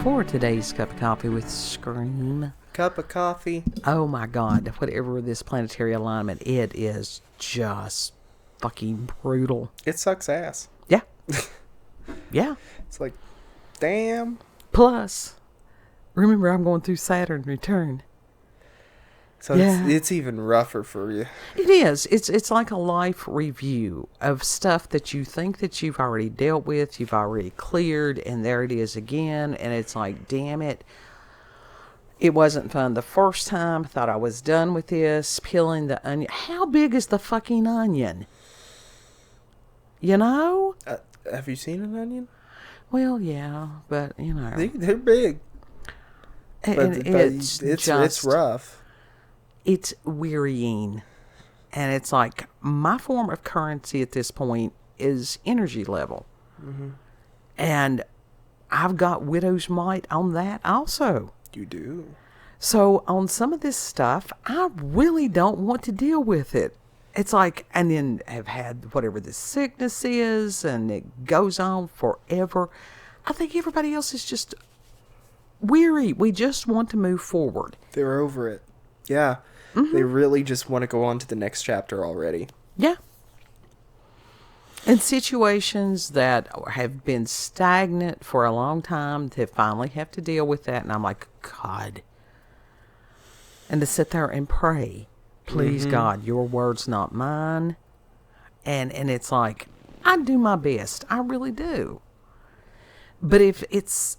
for today's cup of coffee with Scream. Cup of coffee. Oh my God, whatever this planetary alignment, it is just fucking brutal. It sucks ass. Yeah. Yeah. It's like, damn. Plus, remember I'm going through Saturn return. So Yeah. it's even rougher for you. It is. It's like a life review of stuff that you think that you've already dealt with, you've already cleared, and there it is again. And it's like, damn it. It wasn't fun the first time. I thought I was done with this. Peeling the onion. How big is the fucking onion? You know? Have you seen an onion? Well, yeah, but you know. They're big. And It's rough. It's wearying. And it's like, my form of currency at this point is energy level. Mm-hmm. And I've got widow's mite on that also. You do. So on some of this stuff, I really don't want to deal with it. It's like, and then have had whatever this sickness is, and it goes on forever. I think everybody else is just weary. We just want to move forward. They're over it. Yeah. Mm-hmm. They really just want to go on to the next chapter already. Yeah. And situations that have been stagnant for a long time, they finally have to deal with that. And I'm like, God. And to sit there and pray, please, God, your word's not mine. And it's like, I do my best. I really do. But if it's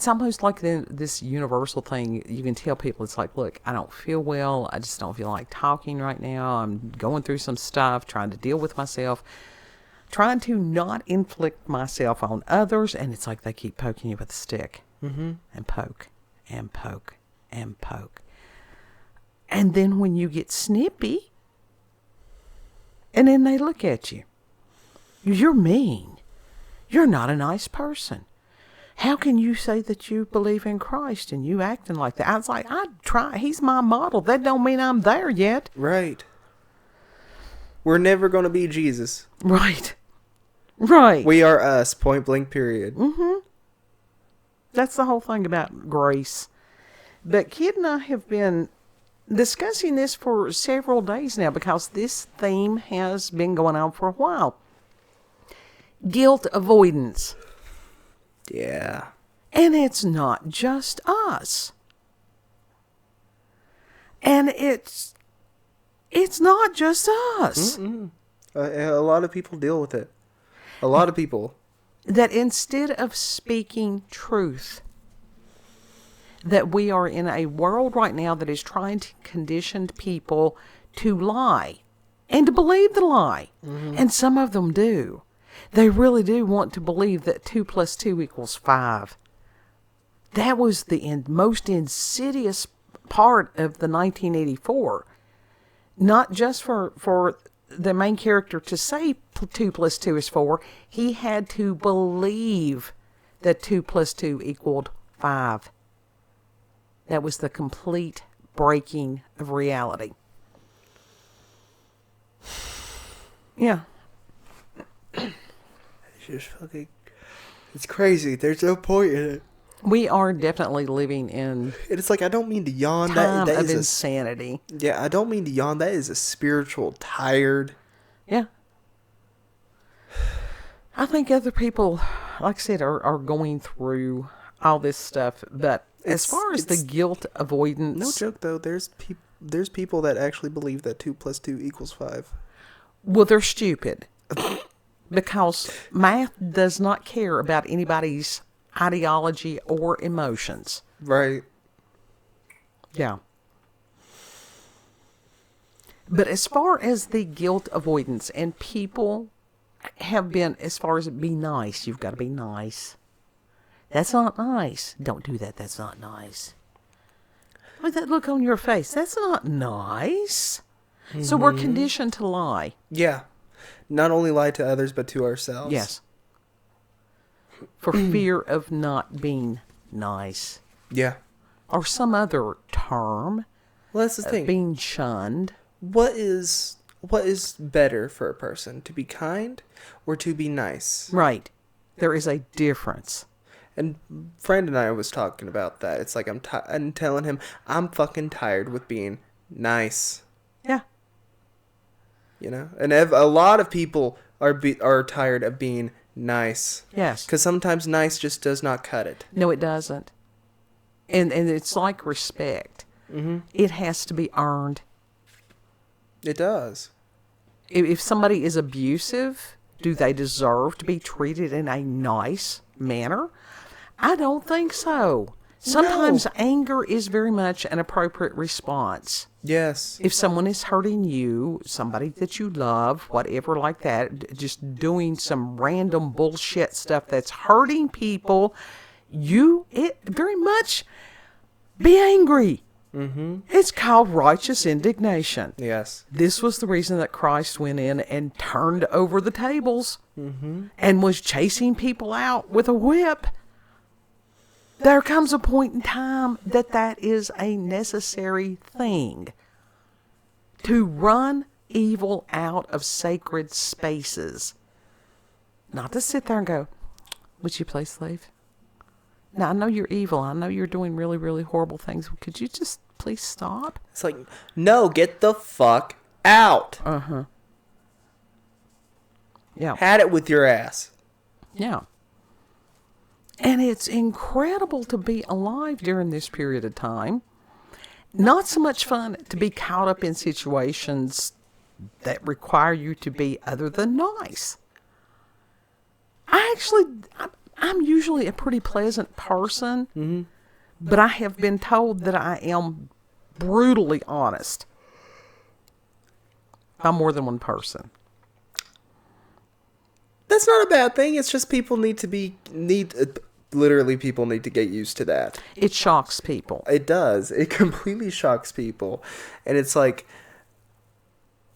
almost like this universal thing. You can tell people, it's like, look, I don't feel well. I just don't feel like talking right now. I'm going through some stuff, trying to deal with myself, trying to not inflict myself on others. And it's like they keep poking you with a stick. Mm-hmm. And poke and poke and poke. And then when you get snippy, and then they look at you, you're mean. You're not a nice person. How can you say that you believe in Christ and you acting like that? I was like, I try. He's my model. That don't mean I'm there yet. Right. We're never going to be Jesus. Right. Right. We are us, point blank, period. Mm-hmm. That's the whole thing about grace. But Kid and I have been discussing this for several days now because this theme has been going on for a while. Guilt avoidance. Yeah. And it's not just us. And it's not just us. A lot of people deal with it. A lot of people. That instead of speaking truth, that we are in a world right now that is trying to condition people to lie and to believe the lie. Mm-hmm. And some of them do. They really do want to believe that 2 + 2 = 5. That was the most insidious part of the 1984. Not just for the main character to say 2 + 2 is 4. He had to believe that 2 + 2 = 5. That was the complete breaking of reality. Yeah. Just fucking, it's crazy. There's no point in it. We are definitely living in It's like, I don't mean to yawn. Time that of is insanity. Yeah, I don't mean to yawn. That is a spiritual tired. Yeah. I think other people, like I said, are going through all this stuff. But as far as the guilt avoidance, no joke though. There's people that actually believe that 2 + 2 = 5. well, they're stupid. Because math does not care about anybody's ideology or emotions. Right. Yeah. But as far as the guilt avoidance, and people have been, as far as be nice, you've got to be nice. That's not nice. Don't do that. That's not nice. Look at that look on your face. That's not nice. Mm-hmm. So we're conditioned to lie. Yeah. Not only lie to others, but to ourselves. Yes. For fear of not being nice. Yeah. Or some other term. Well, that's the thing. Being shunned. What is better for a person? To be kind or to be nice? Right. There is a difference. And friend and I was talking about that. It's like I'm telling him I'm fucking tired with being nice. Yeah. You know? And a lot of people are tired of being nice. Yes. Because sometimes nice just does not cut it. No, it doesn't. And it's like respect. Mm-hmm. It has to be earned. It does. If somebody is abusive, do they deserve to be treated in a nice manner? I don't think so. Sometimes anger is very much an appropriate response. Yes. If someone is hurting you, somebody that you love, whatever like that, just doing some random bullshit stuff that's hurting people, it very much be angry. Mm-hmm. It's called righteous indignation. Yes. This was the reason that Christ went in and turned over the tables and was chasing people out with a whip. There comes a point in time that is a necessary thing. To run evil out of sacred spaces. Not to sit there and go, would you please leave? Now, I know you're evil. I know you're doing really, really horrible things. Could you just please stop? It's like, no, get the fuck out. Uh-huh. Yeah. Had it with your ass. Yeah. And it's incredible to be alive during this period of time. Not so much fun to be caught up in situations that require you to be other than nice. I'm usually a pretty pleasant person, but I have been told that I am brutally honest by more than one person. That's not a bad thing. It's just people literally people need to get used to that. It shocks people. It does. It completely shocks people. And it's like,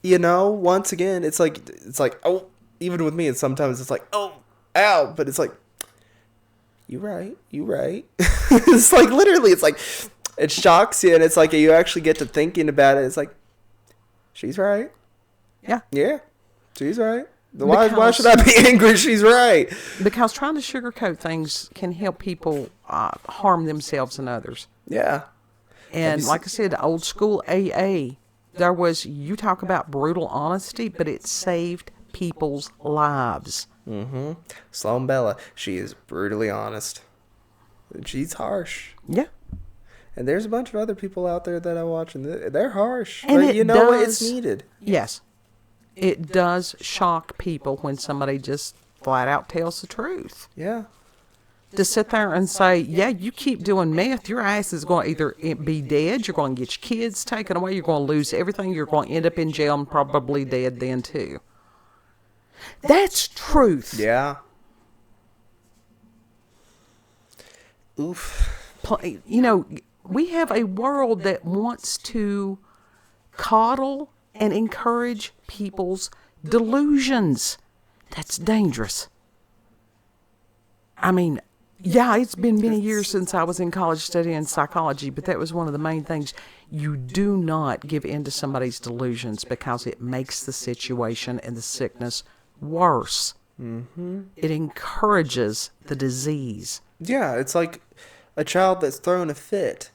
once again, it's like, oh, even with me, and sometimes it's like, oh, ow, but it's like, you right. It's like, literally, it's like, it shocks you, and it's like, you actually get to thinking about it. It's like, she's right. Yeah. Yeah, she's right. Why should I be angry? She's right. Because trying to sugarcoat things can help people harm themselves and others. Yeah. And like I said, old school AA, you talk about brutal honesty, but it saved people's lives. Mm-hmm. Sloan Bella, she is brutally honest. She's harsh. Yeah. And there's a bunch of other people out there that I watch, and they're harsh. And but you know what? It's needed. Yes. It does shock people when somebody just flat out tells the truth. Yeah. To sit there and say, yeah, you keep doing meth, your ass is going to either be dead, you're going to get your kids taken away, you're going to lose everything, you're going to end up in jail and probably dead then too. That's truth. Yeah. Oof. We have a world that wants to coddle and encourage people's delusions. That's dangerous. I mean, yeah, it's been many years since I was in college studying psychology, but that was one of the main things. You do not give in to somebody's delusions because it makes the situation and the sickness worse. Mm-hmm. It encourages the disease. Yeah, it's like a child that's throwing a fit.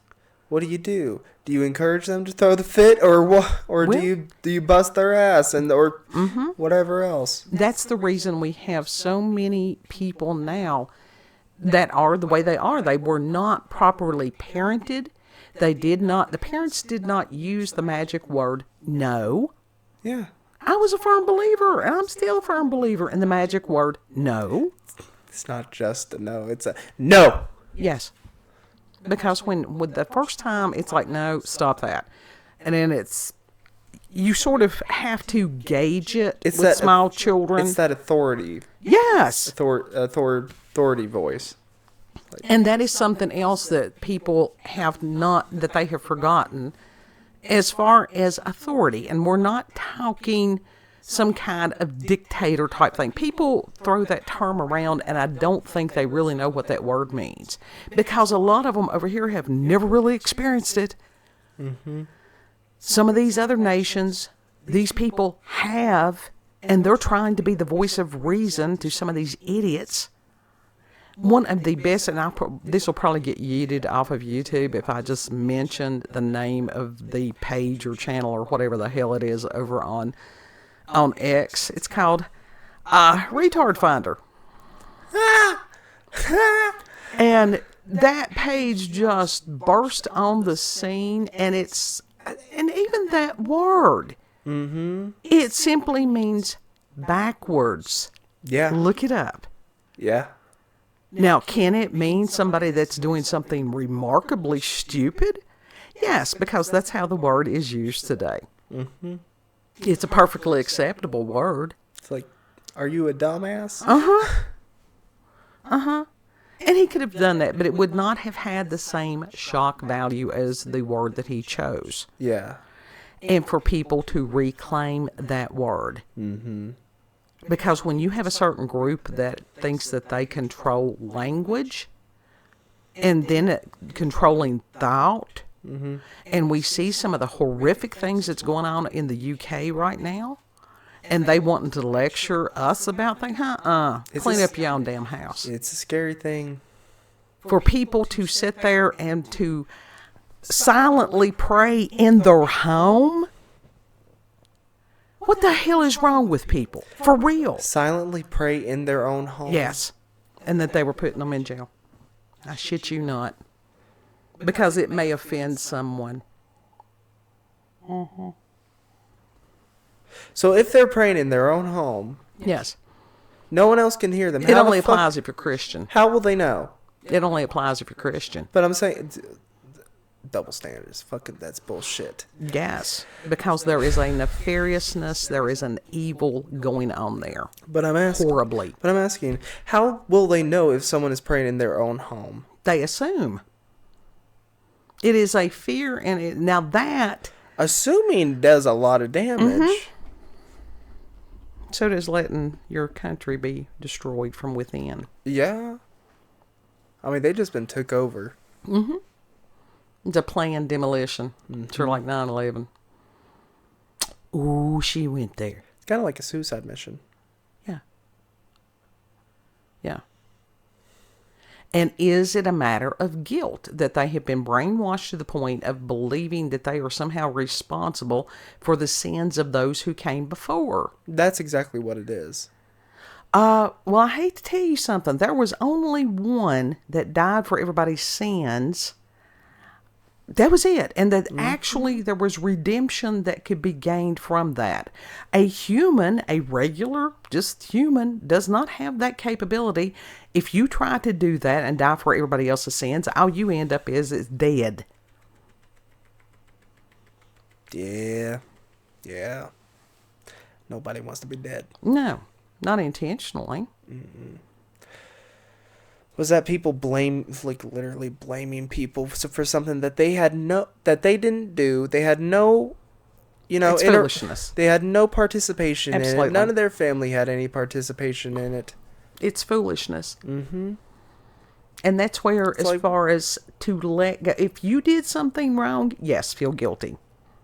What do? Do you encourage them to throw the fit, or what? Or do you bust their ass or whatever else? That's the reason we have so many people now that are the way they are. They were not properly parented. The parents did not use the magic word no. Yeah. I was a firm believer, and I'm still a firm believer in the magic word no. It's not just a no, it's a no. Yes. Because with the first time, it's like, no, stop that. And then you sort of have to gauge it with small children. It's that authority. Yes. Authority voice. And that is something else that people that they have forgotten as far as authority. And we're not talking some kind of dictator type thing. People throw that term around, and I don't think they really know what that word means. Because a lot of them over here have never really experienced it. Mm-hmm. Some of these other nations, these people have, and they're trying to be the voice of reason to some of these idiots. One of the best, and this will probably get yeeted off of YouTube if I just mention the name of the page or channel or whatever the hell it is over on X. It's called Retard Finder. And that page just burst on the scene, and even that word, it simply means backwards. Yeah. Look it up. Yeah. Now, can it mean somebody that's doing something remarkably stupid? Yes, because that's how the word is used today. Mm-hmm. It's a perfectly acceptable word. It's like, are you a dumbass? Uh-huh. Uh-huh. And he could have done that, but it would not have had the same shock value as the word that he chose. Yeah. And for people to reclaim that word. Mm-hmm. Because when you have a certain group that thinks that they control language, and then controlling thought, and we see some of the horrific things that's going on in the UK right now, and they wanting to lecture us about things, clean up your own damn house. It's a scary thing. For people to sit there and to silently pray in their home. What the hell is wrong with people? For real. Silently pray in their own home. Yes. And that they were putting them in jail. I shit you not. Because it may offend someone. Mm-hmm. So if they're praying in their own home. Yes. No one else can hear them. It only applies if you're Christian. How will they know? It only applies if you're Christian. But I'm saying... double standards. Fucking, that's bullshit. Yes, because there is a nefariousness, there is an evil going on there. But I'm asking, horribly. But I'm asking, how will they know if someone is praying in their own home? They assume. It is a fear, and now that assuming does a lot of damage. Mm-hmm. So does letting your country be destroyed from within. Yeah. I mean, they just been took over. Mm-hmm. It's a planned demolition. Sort of like 9/11. Ooh, she went there. It's kind of like a suicide mission. Yeah. Yeah. And is it a matter of guilt that they have been brainwashed to the point of believing that they are somehow responsible for the sins of those who came before? That's exactly what it is. Well, I hate to tell you something. There was only one that died for everybody's sins. That was it. And that actually there was redemption that could be gained from that. A human, a regular, just human, does not have that capability. If you try to do that and die for everybody else's sins, all you end up is dead. Yeah. Yeah. Nobody wants to be dead. No, not intentionally. Mm-mm. Was that people literally blaming people for something that they didn't do. They had no, it's foolishness. They had no participation Absolutely. in it. None of their family had any participation in it. It's foolishness. Mm-hmm. And that's where, far as to let go, if you did something wrong, yes, feel guilty.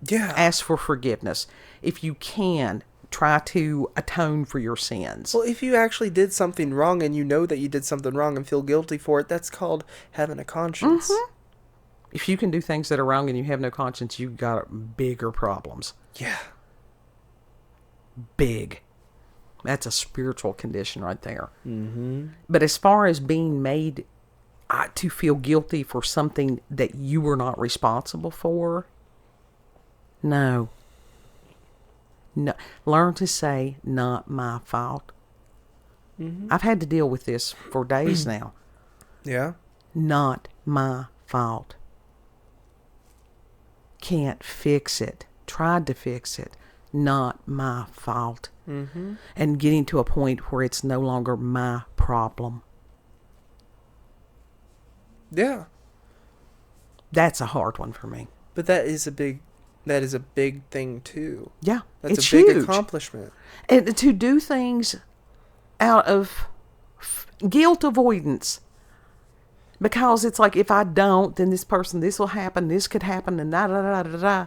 Yeah. Ask for forgiveness. If you can, try to atone for your sins. Well, if you actually did something wrong and you know that you did something wrong and feel guilty for it, that's called having a conscience. Mm-hmm. If you can do things that are wrong and you have no conscience, you've got bigger problems. Yeah. Big. That's a spiritual condition right there. Mm-hmm. But as far as being made to feel guilty for something that you were not responsible for, no. No, learn to say, not my fault. Mm-hmm. I've had to deal with this for days now. Yeah? Not my fault. Can't fix it. Tried to fix it. Not my fault. Mm-hmm. And getting to a point where it's no longer my problem. Yeah. That's a hard one for me. But that is a big thing too. Yeah, that's it's a big huge. accomplishment. And to do things out of guilt avoidance. Because it's like, if I don't, then this will happen, this could happen, and da-da-da-da-da.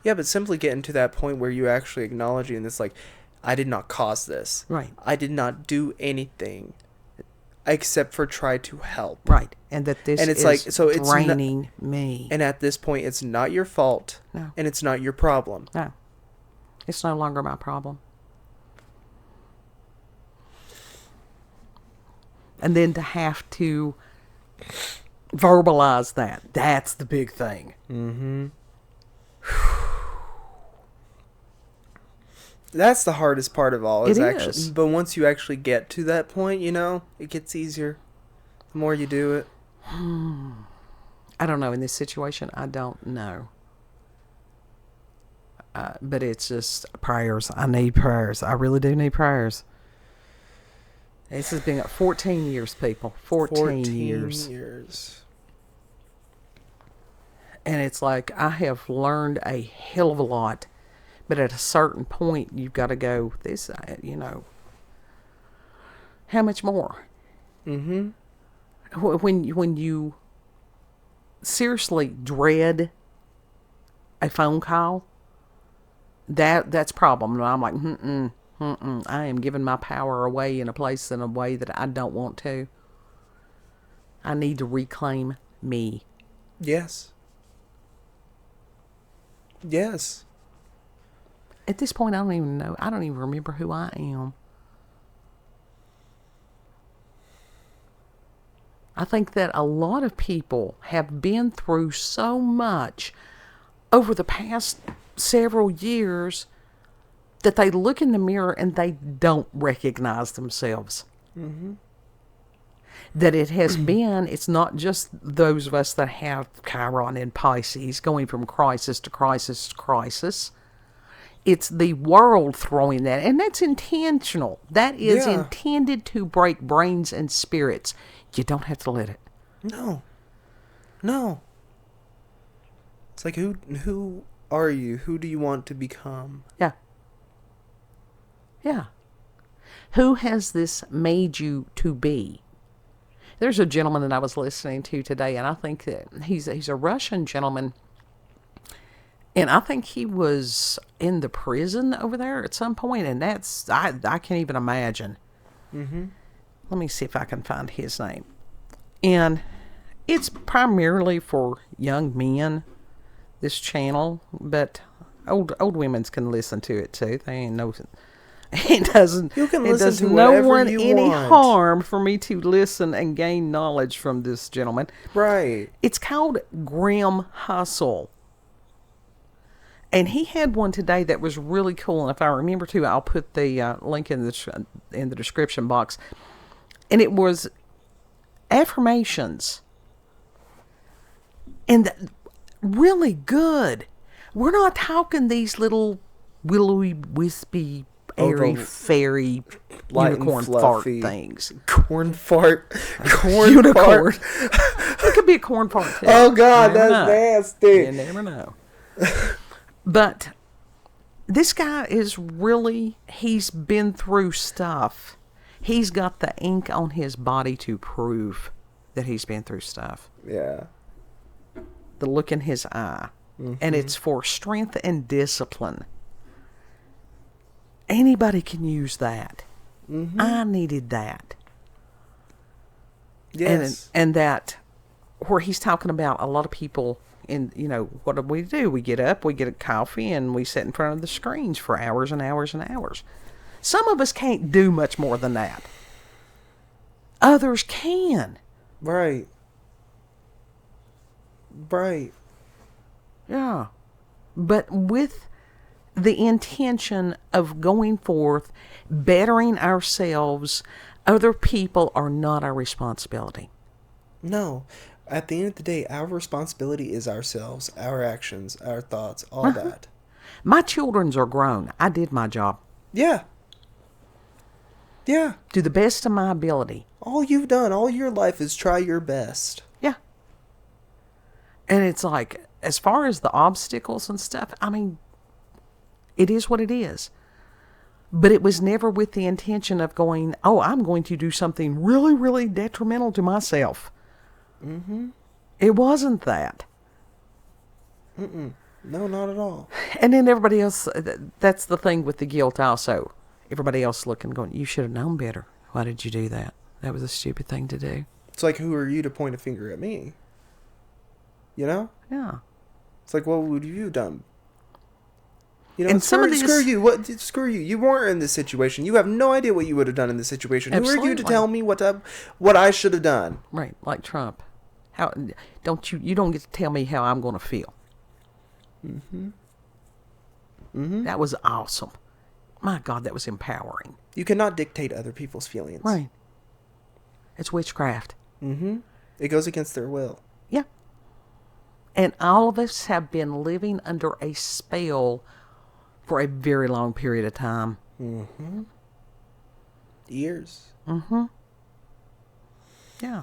Yeah, but simply getting to that point where you actually acknowledging this, like, I did not cause this. Right. I did not do anything. except for try to help. Right. And that this And it's is like, so it's draining me. And at this point, it's not your fault. No. And it's not your problem. No. It's no longer my problem. And then to have to verbalize that, that's the big thing. Mm-hmm. That's the hardest part of all. Is. But once you actually get to that point, it gets easier. The more you do it. I don't know. In this situation, I don't know. But it's just prayers. I need prayers. I really do need prayers. This has been 14 years, people. 14 years. And it's like, I have learned a hell of a lot. But at a certain point, you've got to go, how much more? Mm-hmm. When you seriously dread a phone call, that's a problem. And I'm like, I am giving my power away in a way that I don't want to. I need to reclaim me. Yes. Yes. At this point, I don't even know. I don't even remember who I am. I think that a lot of people have been through so much over the past several years that they look in the mirror and they don't recognize themselves. Mm-hmm. That it has been, it's not just those of us that have Chiron and Pisces going from crisis to crisis to crisis. It's the world throwing that, and that's intentional. That is intended to break brains and spirits. You don't have to let it. No. It's like, who are you? Who do you want to become? Yeah. Who has this made you to be? There's a gentleman that I was listening to today, and I think that he's a Russian gentleman. And I think he was in the prison over there at some point, and I can't even imagine. Mm-hmm. Let me see if I can find his name. And it's primarily for young men, this channel, but old women's can listen to it too. They ain't no... It doesn't. You can it listen does to no whatever one you any want. harm for me to listen and gain knowledge from this gentleman. Right. It's called Grim Hustle. And he had one today that was really cool. And if I remember to, I'll put the link in the description box. And it was affirmations. And really good. We're not talking these little willowy, wispy, airy, fairy, unicorn fart things. Corn fart. Corn Unicorn. fart. It could be a corn fart too. Oh, God, that's nasty. You never know. But this guy is really, he's been through stuff. He's got the ink on his body to prove that he's been through stuff. Yeah. The look in his eye. Mm-hmm. And it's for strength and discipline. Anybody can use that. Mm-hmm. I needed that. Yes. And that, where he's talking about a lot of people, in, what do? We get up, we get a coffee, and we sit in front of the screens for hours and hours and hours. Some of us can't do much more than that. Others can. Right. Yeah. But with the intention of going forth, bettering ourselves, other people are not our responsibility. No. At the end of the day, our responsibility is ourselves, our actions, our thoughts, all that. My children are grown. I did my job. Yeah. To the best of my ability. All you've done all your life is try your best. Yeah. And it's like, as far as the obstacles and stuff, I mean, it is what it is. But it was never with the intention of going, I'm going to do something really, really detrimental to myself. Mm-hmm. It wasn't that. No, not at all. And then everybody else, that's the thing with the guilt also. Everybody else looking, going, you should have known better. Why did you do that? That was a stupid thing to do. It's like, who are you to point a finger at me? You know? Yeah. It's like, what would you have done? You know, And some of these... screw you. Screw you. You weren't in this situation. You have no idea what you would have done in this situation. Absolutely. Who are you to tell me what I should have done? Right, like Trump. How don't you don't get to tell me how I'm going to feel. That was awesome. My God, that was empowering. You cannot dictate other people's feelings. Right. It's witchcraft. It goes against their will. Yeah. And all of us have been living under a spell for a very long period of time. Years. Yeah.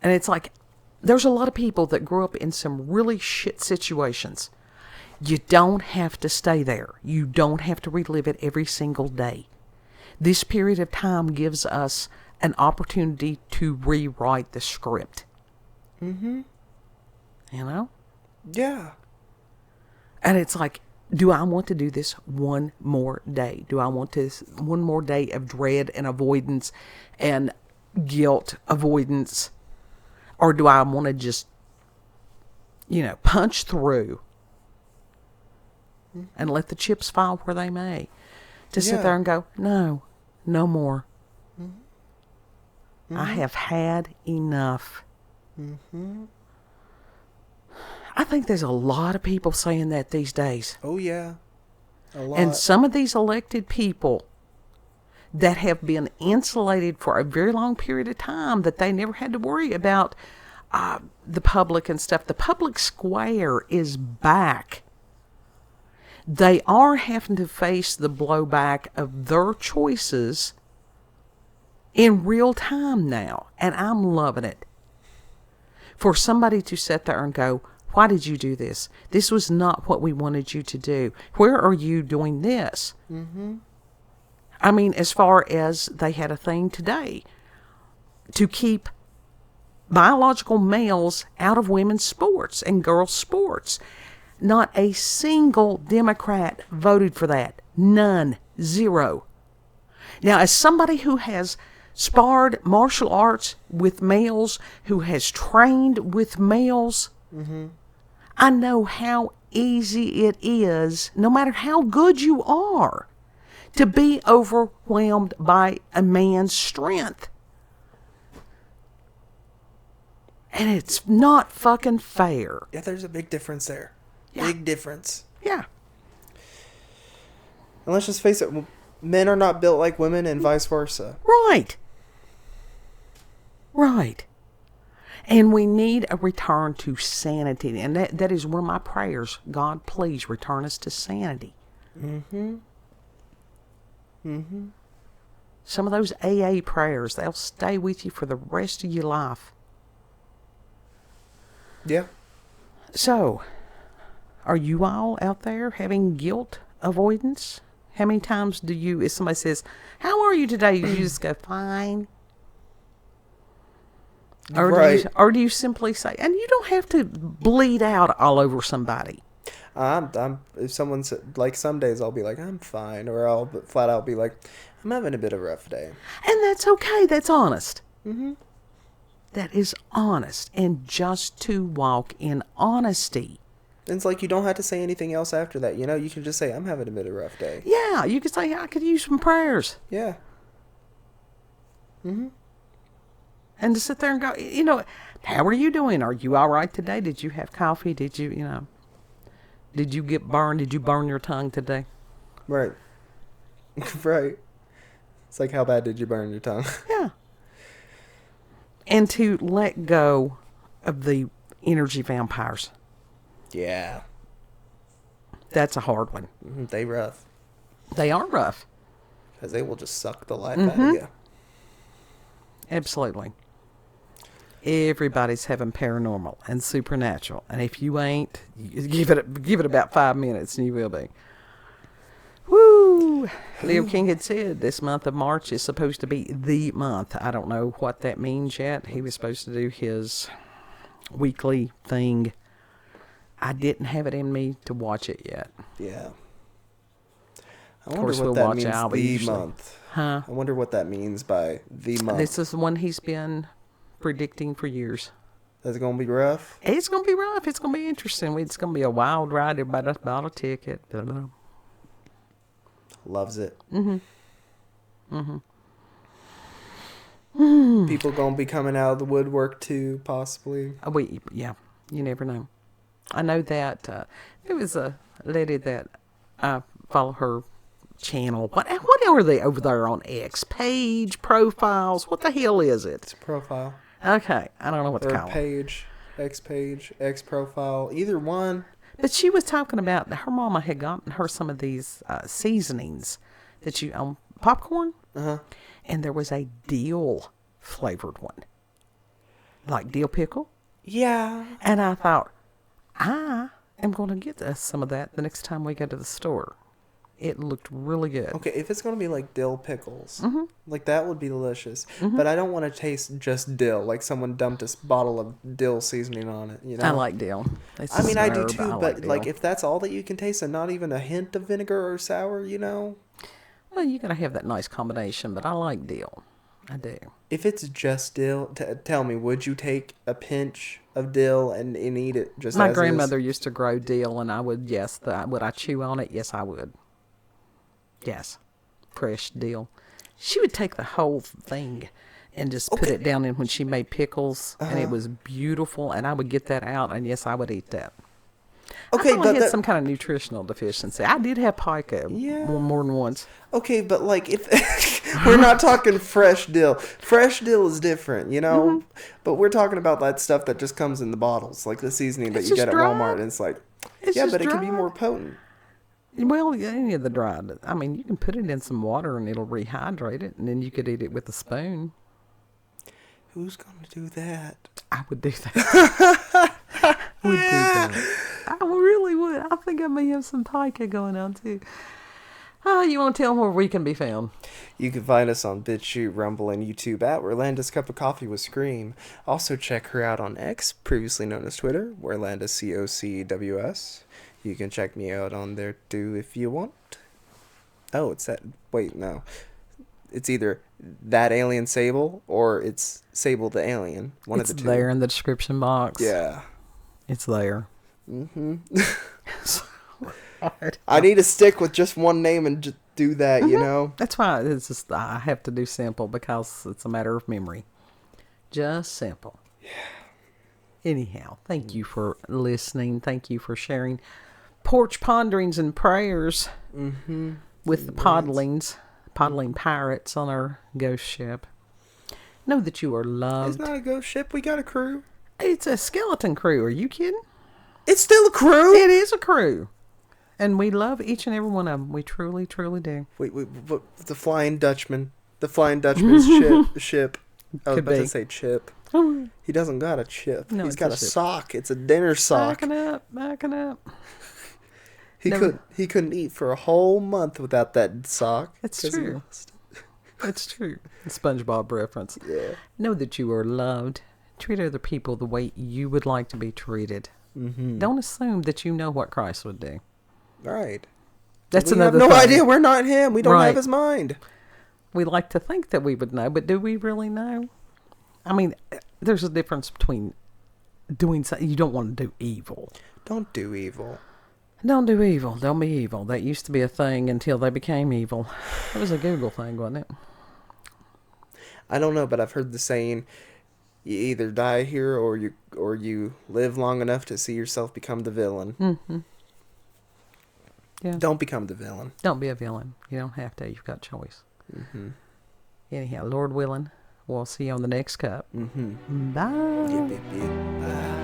And it's like, there's a lot of people that grew up in some really shit situations. You don't have to stay there. You don't have to relive it every single day. This period of time gives us an opportunity to rewrite the script. You know? Yeah. And it's like, do I want to do this one more day? Do I want this one more day of dread and avoidance and guilt avoidance? Or do I want to just, punch through and let the chips fall where they may? To sit there and go, no more. I have had enough. I think there's a lot of people saying that these days. Oh, yeah. A lot. And some of these elected people that have been insulated for a very long period of time, that they never had to worry about the public and stuff. The public square is back. They are having to face the blowback of their choices in real time now. And I'm loving it. For somebody to sit there and go, why did you do this? This was not what we wanted you to do. Where are you doing this? I mean, as far as they had a thing today to keep biological males out of women's sports and girls' sports. Not a single Democrat voted for that. None. Zero. Now, as somebody who has sparred martial arts with males, who has trained with males, I know how easy it is, no matter how good you are, to be overwhelmed by a man's strength. And it's not fucking fair. Yeah, there's a big difference there. Yeah. Big difference. Yeah. And let's just face it, men are not built like women and vice versa. Right. Right. And we need a return to sanity. And that is one of my prayers. God, please return us to sanity. Some of those AA prayers, they'll stay with you for the rest of your life. Yeah. So, are you all out there having guilt avoidance? How many times do you, if somebody says, how are you today? You just go, fine. Or, right. do you simply say, and you don't have to bleed out all over somebody. If someone said, like, some days I'll be like, I'm fine. Or I'll flat out be like, I'm having a bit of a rough day. And that's okay. That's honest. That is honest. And just to walk in honesty. It's like you don't have to say anything else after that. You know, you can just say, I'm having a bit of a rough day. Yeah, you could say, I could use some prayers. Yeah. And to sit there and go, how are you doing? Are you all right today? Did you have coffee? Did you, did you get burned? Did you burn your tongue today? Right. Right. It's like, how bad did you burn your tongue? Yeah. And to let go of the energy vampires. Yeah. That's a hard one. They rough. They are rough. Because they will just suck the life out of you. Absolutely. Everybody's having paranormal and supernatural. And if you ain't, give it about 5 minutes and you will be. Woo! Leo King had said this month of March is supposed to be the month. I don't know what that means yet. He was supposed to do his weekly thing. I didn't have it in me to watch it yet. Yeah. I Of wonder course, what we'll that watch means. out. The Usually, month. huh? I wonder what that means by the month. This is one he's been predicting for years. That's gonna be rough. It's gonna be rough. It's gonna be interesting. It's gonna be a wild ride. Everybody bought a ticket. Blah, blah. Loves it. Mm-hmm. People gonna be coming out of the woodwork too, possibly. Yeah, you never know. I know that there was a lady that I follow her channel. What are they over there on X? Page, profiles? What the hell is it? It's a profile. Okay, I don't know what to Or call it. page, X profile, either one. But she was talking about her mama had gotten her some of these seasonings that you on popcorn, and there was a dill flavored one, like dill pickle. Yeah. And I thought, I am going to get us some of that the next time we go to the store. It looked really good. Okay, if it's gonna be like dill pickles, like that would be delicious. But I don't want to taste just dill, like someone dumped a bottle of dill seasoning on it. You know. I like dill. I mean, I do too. I But dill. like, if that's all that you can taste, and not even a hint of vinegar or sour, you know. Well, you got to have that nice combination. But I like dill. I do. If it's just dill, tell me, would you take a pinch of dill and eat it just? My as grandmother is? used to grow dill, and I would. Yes, would I chew on it? Yes, I would. Yes, fresh dill. She would take the whole thing and just put it down in when she made pickles, and it was beautiful. And I would get that out, and yes, I would eat that. Okay, I but had some kind of nutritional deficiency. I did have pica more than once. Okay, but like if we're not talking fresh dill. Fresh dill is different, you know? But we're talking about that stuff that just comes in the bottles, like the seasoning that It's you get just at dry. Walmart, and it's like, It's yeah, just but it can be dry. more potent. Well, any of the dried. I mean, you can put it in some water and it'll rehydrate it, and then you could eat it with a spoon. Who's gonna do that? I would do that. would do that. I really would. I think I may have some pica going on too. You want to tell them where we can be found? You can find us on BitChute, Rumble, and YouTube at Werlanda's Cup of Coffee with Scream. Also check her out on X, previously known as Twitter, Werlanda COCWS. You can check me out on there too if you want. Oh, it's that. Wait, no. It's either that alien Sable or it's Sable the alien. One It's of the two. there in the description box. Yeah. It's there. I need to stick with just one name and just do that, you know? That's why it's just I have to do simple because it's a matter of memory. Just simple. Yeah. Anyhow, thank you for listening. Thank you for sharing porch ponderings and prayers with the podling pirates on our ghost ship. Know that you are loved. It's not a ghost ship. We got a crew. It's a skeleton crew. Are you kidding? It's still a crew. It is a crew. And we love each and every one of them. We truly, truly do. Wait, the Flying Dutchman. The Flying Dutchman's ship. I was Could about be. to say chip. He doesn't got a chip. No, He's it's got a a ship. sock. It's a dinner sock. Backing up. He Never- couldn't eat for a whole month without that sock. It's 'cause he true. lost it. It's true. SpongeBob reference. Yeah. Know that you are loved. Treat other people the way you would like to be treated. Don't assume that you know what Christ would do. Right. That's We have another no thing. idea. We're not him. We don't Right. have his mind. We like to think that we would know, but do we really know? I mean, there's a difference between doing something. You don't want to do evil. Don't do evil. Don't do evil. Don't be evil. That used to be a thing until they became evil. It was a Google thing, wasn't it? I don't know, but I've heard the saying, you either die here or you live long enough to see yourself become the villain. Mm-hmm. Yeah. Don't become the villain. Don't be a villain. You don't have to. You've got choice. Anyhow, Lord willing, we'll see you on the next cup. Bye. Yip, yip, yip. Bye.